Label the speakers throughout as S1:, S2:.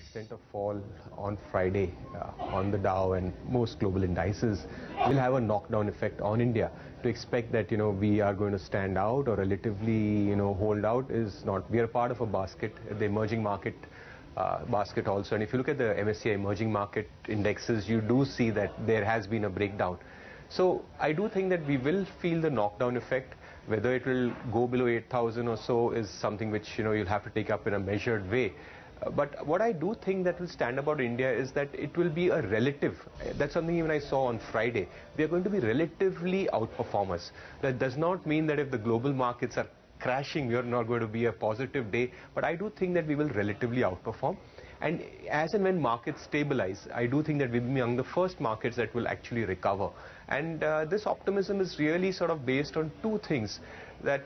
S1: extent of fall on Friday on the Dow and most global indices will have a knockdown effect on India. To expect that we are going to stand out or relatively hold out is not. We are part of a basket, the emerging market basket also. And if you look at the MSCI emerging market indexes, you do see that there has been a breakdown. So I do think that we will feel the knockdown effect. Whether it will go below 8,000 or so is something which you'll have to take up in a measured way. But what I do think that will stand about India is that it will be a relative. That's something even I saw on Friday. We are going to be relatively outperformers. That does not mean that if the global markets are crashing, we are not going to be a positive day. But I do think that we will relatively outperform. And as and when markets stabilize, I do think that we'll be among the first markets that will actually recover. And this optimism is really sort of based on two things. That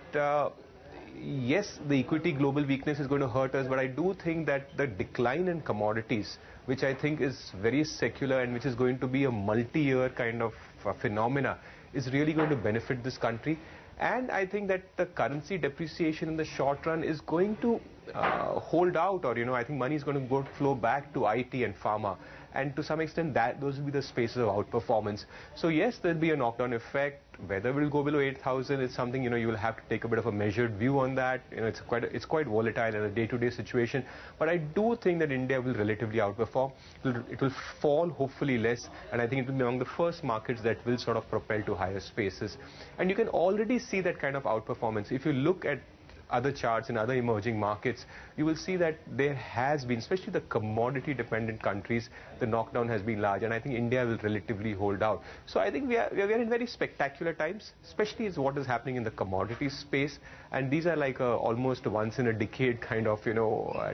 S1: yes, the equity global weakness is going to hurt us, but I do think that the decline in commodities, which I think is very secular and which is going to be a multi-year kind of phenomena, is really going to benefit this country. And I think that the currency depreciation in the short run is going to hold out, or I think money is going to flow back to IT and pharma, and to some extent those will be the spaces of outperformance. So yes, there will be a knockdown effect. Whether it will go below 8,000 is something you will have to take a bit of a measured view on that. It's quite volatile in a day-to-day situation. But I do think that India will relatively outperform. It will fall hopefully less, and I think it will be among the first markets that will sort of propel to higher spaces. And you can already see that kind of outperformance. If you look at other charts in other emerging markets, you will see that there has been, especially the commodity dependent countries, the knockdown has been large, and I think India will relatively hold out. So I think we are in very spectacular times, especially is what is happening in the commodities space, and these are like almost once in a decade kind of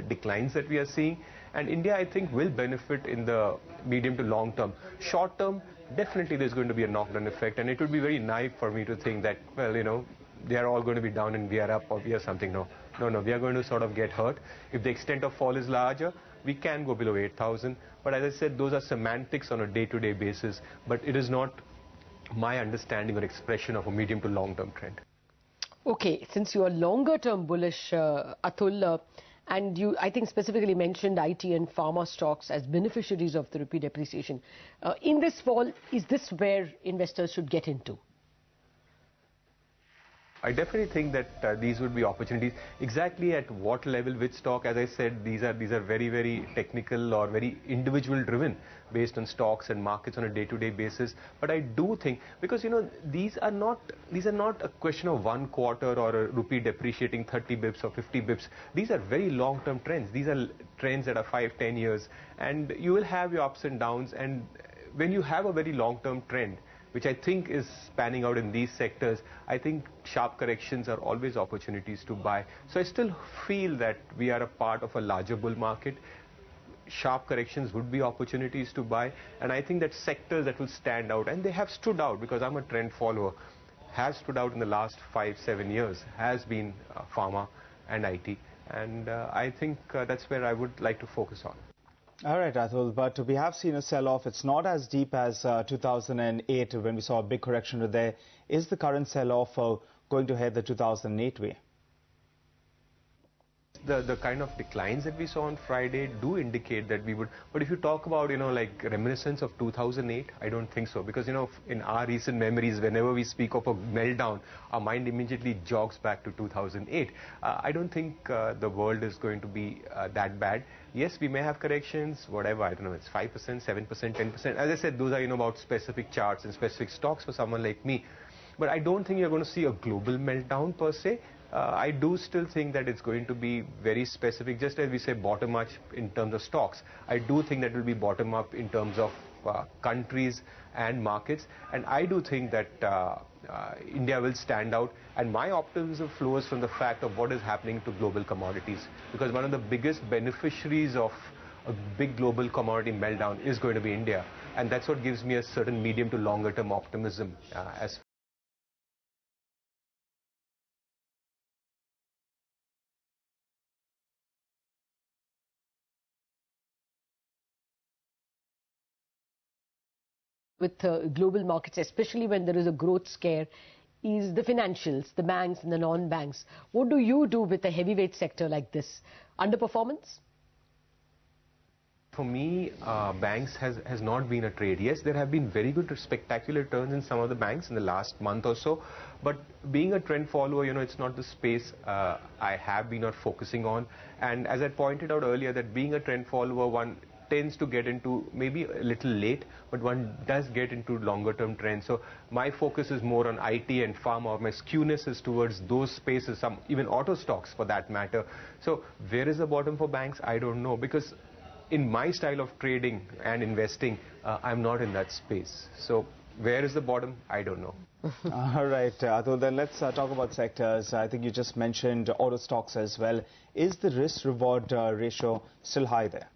S1: declines that we are seeing. And India, I think, will benefit in the medium to long term. Short term, definitely there's going to be a knockdown effect, and it would be very naive for me to think that, well, they are all going to be down and we are up or we are something. No, we are going to sort of get hurt. If the extent of fall is larger, we can go below 8,000. But as I said, those are semantics on a day-to-day basis. But it is not my understanding or expression of a medium to long-term trend.
S2: Okay, since you are longer-term bullish, Atul, and you, I think, specifically mentioned IT and pharma stocks as beneficiaries of the rupee depreciation. In this fall, is this where investors should get into?
S1: I definitely think that these would be opportunities. Exactly at what level, which stock, as I said, these are very, very technical or very individual driven based on stocks and markets on a day-to-day basis. But I do think, because these are not a question of one quarter or a rupee depreciating 30 bips or 50 bips. These are very long-term trends. These are trends that are 5-10 years, and you will have your ups and downs. And when you have a very long-term trend, which I think is panning out in these sectors, I think sharp corrections are always opportunities to buy. So I still feel that we are a part of a larger bull market. Sharp corrections would be opportunities to buy, and I think that sectors that will stand out, and they have stood out because I'm a trend follower, have stood out in the last 5-7 years, has been pharma and IT, and I think that's where I would like to focus on.
S3: All right, Atul, but we have seen a sell-off. It's not as deep as 2008 when we saw a big correction there. Is the current sell-off going to head the 2008 way?
S1: The kind of declines that we saw on Friday do indicate that we would, but if you talk about, like reminiscence of 2008, I don't think so, because, in our recent memories, whenever we speak of a meltdown, our mind immediately jogs back to 2008. I don't think the world is going to be that bad. Yes, we may have corrections, whatever, I don't know, it's 5%, 7%, 10%. As I said, those are, about specific charts and specific stocks for someone like me. But I don't think you're going to see a global meltdown per se. I do still think that it's going to be very specific, just as we say bottom up in terms of stocks. I do think that will be bottom up in terms of countries and markets, and I do think that India will stand out, and my optimism flows from the fact of what is happening to global commodities, because one of the biggest beneficiaries of a big global commodity meltdown is going to be India, and that's what gives me a certain medium to longer term optimism as
S2: with global markets, especially when there is a growth scare, is the financials, the banks and the non-banks. What do you do with a heavyweight sector like this? Underperformance?
S1: For me, banks has not been a trade. Yes, there have been very good, spectacular returns in some of the banks in the last month or so. But being a trend follower, it's not the space I have been focusing on. And as I pointed out earlier, that being a trend follower, one tends to get into maybe a little late, but one does get into longer term trends. So my focus is more on IT and pharma. My skewness is towards those spaces, some even auto stocks for that matter. So where is the bottom for banks? I don't know, because in my style of trading and investing, I'm not in that space. So where is the bottom? I don't know.
S3: All right, Atul, then let's talk about sectors. I think you just mentioned auto stocks as well. Is the risk-reward ratio still high there?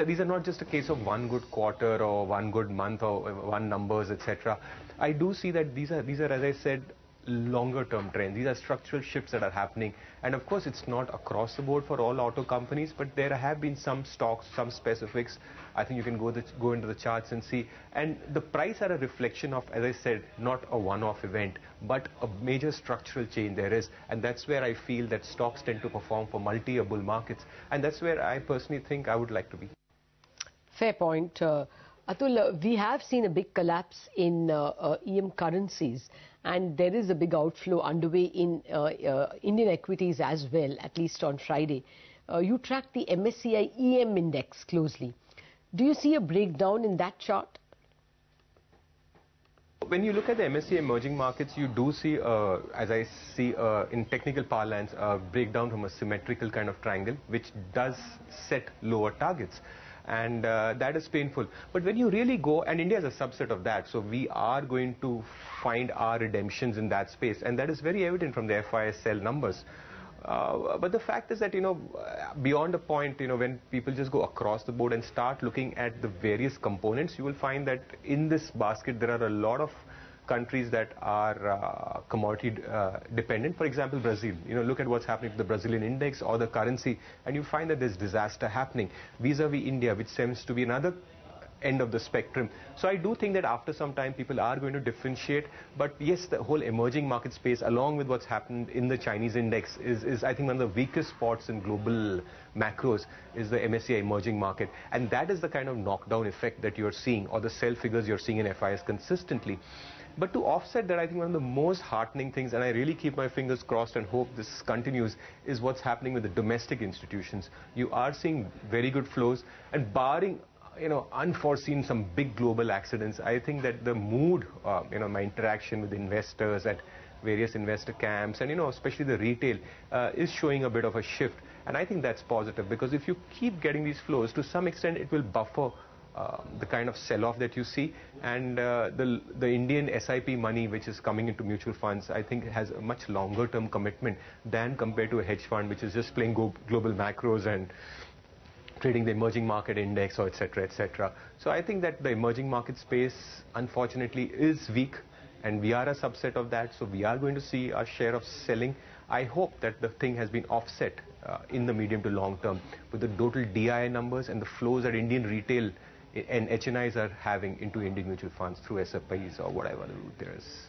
S1: These are not just a case of one good quarter or one good month or one numbers, etc. I do see that these are, as I said, longer term trends. These are structural shifts that are happening. And of course, it's not across the board for all auto companies, but there have been some stocks, some specifics. I think you can go into the charts and see. And the price are a reflection of, as I said, not a one-off event, but a major structural change there is. And that's where I feel that stocks tend to perform for multi-year bull markets. And that's where I personally think I would like to be.
S2: Fair point. Atul, we have seen a big collapse in EM currencies, and there is a big outflow underway in Indian equities as well, at least on Friday. You track the MSCI EM index closely. Do you see a breakdown in that chart?
S1: When you look at the MSCI emerging markets, you do see, as I see in technical parlance, a breakdown from a symmetrical kind of triangle, which does set lower targets. And that is painful. But when you really go, and India is a subset of that, so we are going to find our redemptions in that space, and that is very evident from the FISL numbers. But the fact is that, beyond a point, when people just go across the board and start looking at the various components, you will find that in this basket there are a lot of countries that are commodity dependent. For example, Brazil. Look at what's happening to the Brazilian index or the currency, and you find that there's disaster happening vis-a-vis India, which seems to be another end of the spectrum. So I do think that after some time people are going to differentiate, but yes, the whole emerging market space, along with what's happened in the Chinese index, is I think one of the weakest spots in global macros is the MSCI emerging market, and that is the kind of knockdown effect that you're seeing, or the sell figures you're seeing in FIS consistently. But to offset that, I think one of the most heartening things, and I really keep my fingers crossed and hope this continues, is what's happening with the domestic institutions. You are seeing very good flows, and barring unforeseen some big global accidents, I think that the mood, my interaction with investors at various investor camps, and especially the retail, is showing a bit of a shift. And I think that's positive, because if you keep getting these flows, to some extent it will buffer the kind of sell-off that you see, and the Indian SIP money which is coming into mutual funds, I think has a much longer term commitment than compared to a hedge fund which is just playing global macros and trading the emerging market index, or etc., etc. So I think that the emerging market space unfortunately is weak, and we are a subset of that, so we are going to see a share of selling. I hope that the thing has been offset in the medium to long term with the total DI numbers and the flows that Indian retail and HNIs are having into Indian mutual funds through SFIs or whatever route there is.